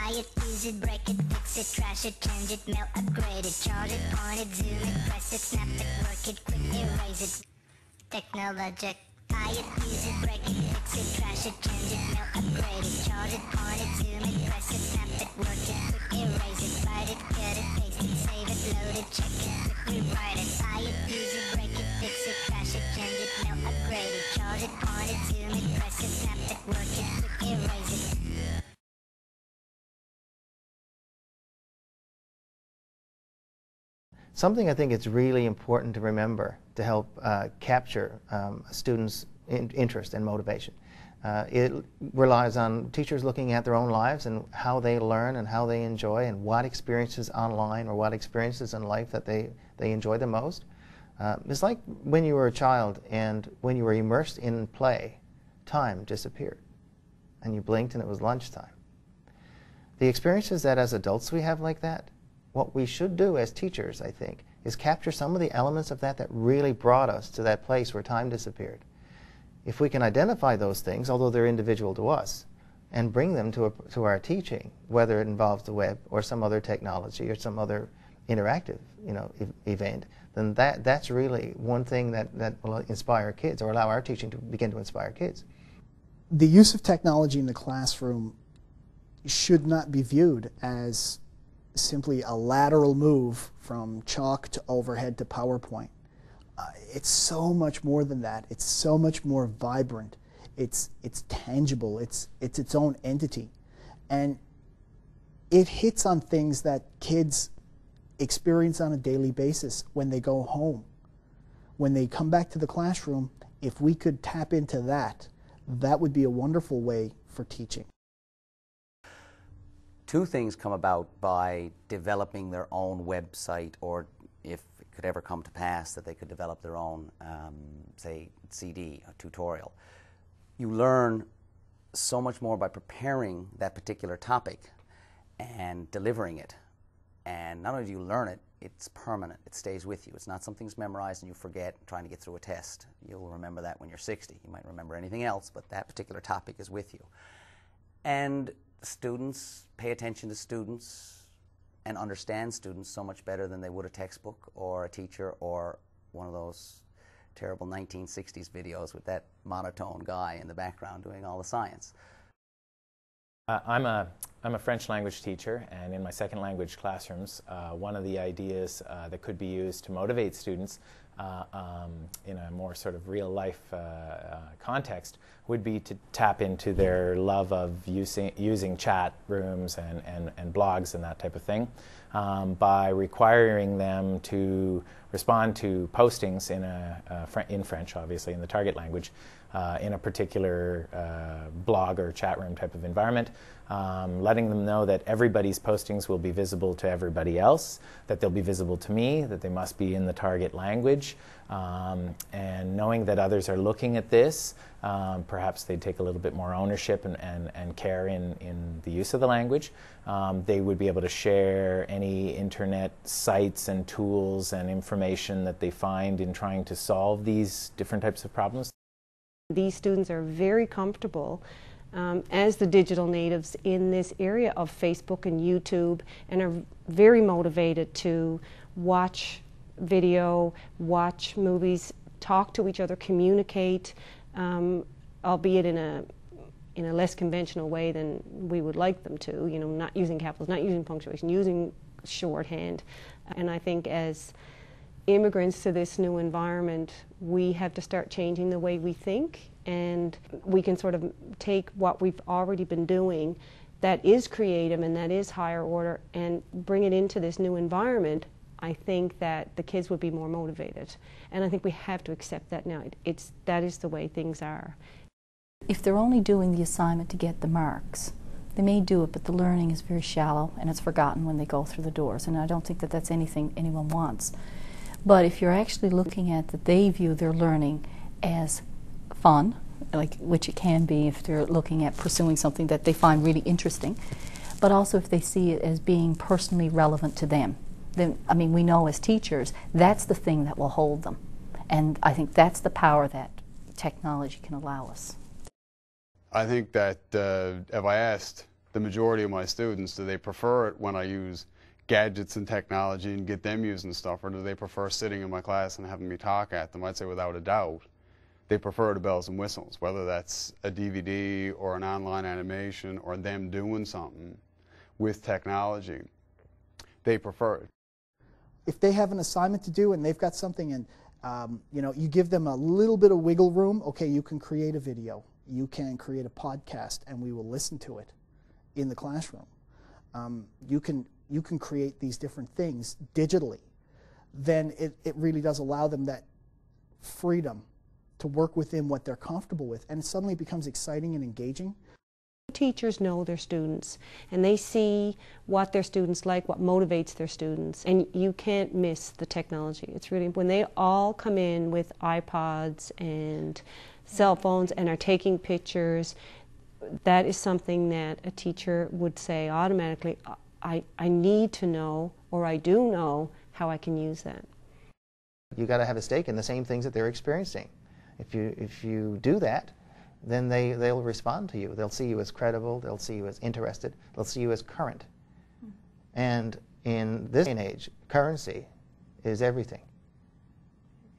Buy it, use it, break it, fix it, trash it, change it, mail, upgrade it, charge it, point it, zoom it, press it, snap it, work it, quick erase it. Technologic. Buy it, use it, break it, fix it, trash it, change it, mail, upgrade it, charge it, point it, zoom it, press it, snap it, work it, quick erase it, write it, cut it, paste it, save it, load it, check it, quick rewrite it. Buy it, use it, break it, fix it, trash it, change it, mail, upgrade it, charge it, point it, zoom it, press it, snap it, work it, quick erase it. Something I think it's really important to remember to help capture students' interest and motivation. It relies on teachers looking at their own lives and how they learn and how they enjoy and what experiences online or what experiences in life that they enjoy the most. It's like when you were a child and when you were immersed in play, time disappeared and you blinked and it was lunchtime. The experiences that as adults we have like that, what we should do as teachers, I think, is capture some of the elements of that really brought us to that place where time disappeared. If we can identify those things, although they're individual to us, and bring them to our teaching, whether it involves the web or some other technology or some other interactive event, then that's really one thing that will inspire kids or allow our teaching to begin to inspire kids. The use of technology in the classroom should not be viewed as simply a lateral move from chalk to overhead to PowerPoint. It's so much more than that. It's so much more vibrant. It's tangible. It's its own entity. And it hits on things that kids experience on a daily basis when they go home. When they come back to the classroom, if we could tap into that, that would be a wonderful way for teaching. Two things come about by developing their own website, or if it could ever come to pass that they could develop their own, say, CD, a tutorial. You learn so much more by preparing that particular topic and delivering it. And not only do you learn it, it's permanent. It stays with you. It's not something that's memorized and you forget trying to get through a test. You'll remember that when you're 60. You might remember anything else, but that particular topic is with you. And students pay attention to students and understand students so much better than they would a textbook or a teacher or one of those terrible 1960s videos with that monotone guy in the background doing all the science. I'm a French language teacher, and in my second language classrooms, one of the ideas that could be used to motivate students in a more sort of real life context would be to tap into their love of using chat rooms and blogs and that type of thing by requiring them to respond to postings in French, obviously in the target language, in a particular blog or chat room type of environment, letting them know that everybody's postings will be visible to everybody else, that they'll be visible to me, that they must be in the target language, and knowing that others are looking at this, perhaps they'd take a little bit more ownership and care in the use of the language. They would be able to share any internet sites and tools and information that they find in trying to solve these different types of problems. These students are very comfortable as the digital natives in this area of Facebook and YouTube, and are very motivated to watch video, watch movies, talk to each other, communicate, albeit in a less conventional way than we would like them to, you know, not using capitals, not using punctuation, using shorthand. And I think as immigrants to this new environment, we have to start changing the way we think, and we can sort of take what we've already been doing that is creative and that is higher order and bring it into this new environment. I think that the kids would be more motivated, and I think we have to accept that now. That is the way things are. If they're only doing the assignment to get the marks, they may do it, but the learning is very shallow and it's forgotten when they go through the doors, and I don't think that that's anything anyone wants. But if you're actually looking at that they view their learning as fun, which it can be if they're looking at pursuing something that they find really interesting, but also if they see it as being personally relevant to them, then, I mean, we know as teachers that's the thing that will hold them. And I think that's the power that technology can allow us. I think that if I asked the majority of my students, do they prefer it when I use gadgets and technology and get them using stuff, or do they prefer sitting in my class and having me talk at them? I'd say without a doubt they prefer the bells and whistles, whether that's a DVD or an online animation or them doing something with technology. They prefer it. If they have an assignment to do and they've got something and you know, you give them a little bit of wiggle room, okay, you can create a video, you can create a podcast, and we will listen to it in the classroom. You can create these different things digitally. Then it really does allow them that freedom to work within what they're comfortable with, and it suddenly becomes exciting and engaging. Teachers know their students, and they see what their students like, what motivates their students, and you can't miss the technology. It's really, when they all come in with iPods and cell phones and are taking pictures, that is something that a teacher would say automatically, I need to know, or I do know how I can use that. You got to have a stake in the same things that they're experiencing. If you do that, then they'll respond to you. They'll see you as credible, they'll see you as interested, they'll see you as current. And in this day and age, currency is everything.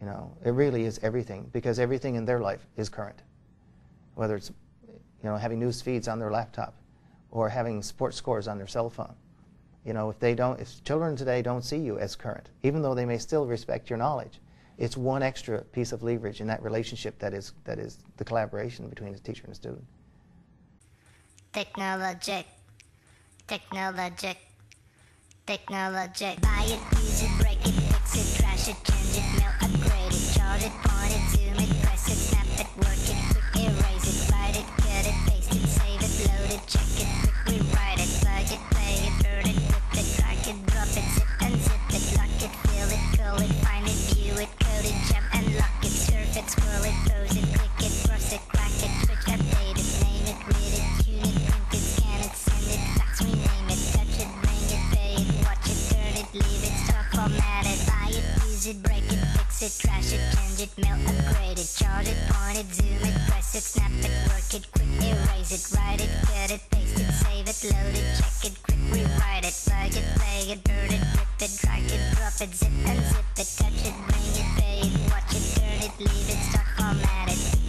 You know, it really is everything, because everything in their life is current. Whether it's, you know, having news feeds on their laptop or having sports scores on their cell phone. You know, if children today don't see you as current, even though they may still respect your knowledge, it's one extra piece of leverage in that relationship that is the collaboration between a teacher and a student. Technologic. Buy it, use it, break it, fix it, trash it, change it, mail, upgrade it, charge it, point it, zoom it, press it, snap it, work it, quick erase it, write it, cut it, paste it, save it, load it, check it, quick rewrite it, plug it, play it, burn it, rip it, drag it, drop it, zip and zip it, lock it, fill it, call it, find it, view it, code it, jump and lock it, surf it, scroll it, pose it, click it, cross it, crack it, switch, update it, name it, read it, tune it, print it, scan it, send it, fax, rename it, touch it, bring it, pay it, watch it, turn it, leave it, stop, format it, buy it, use it, break it, fix it, trash it, change it, mail, upgrade it, charge it, point it, zoom it, press it, snap it, work it, quick erase it, write it, cut it, paste it, save it, load it, check it, quick rewrite it, plug it, play it, burn it, rip it, drag it, drop it, zip and zip it, touch it, bring it, pay it, watch it, turn it, leave it, stop, format it.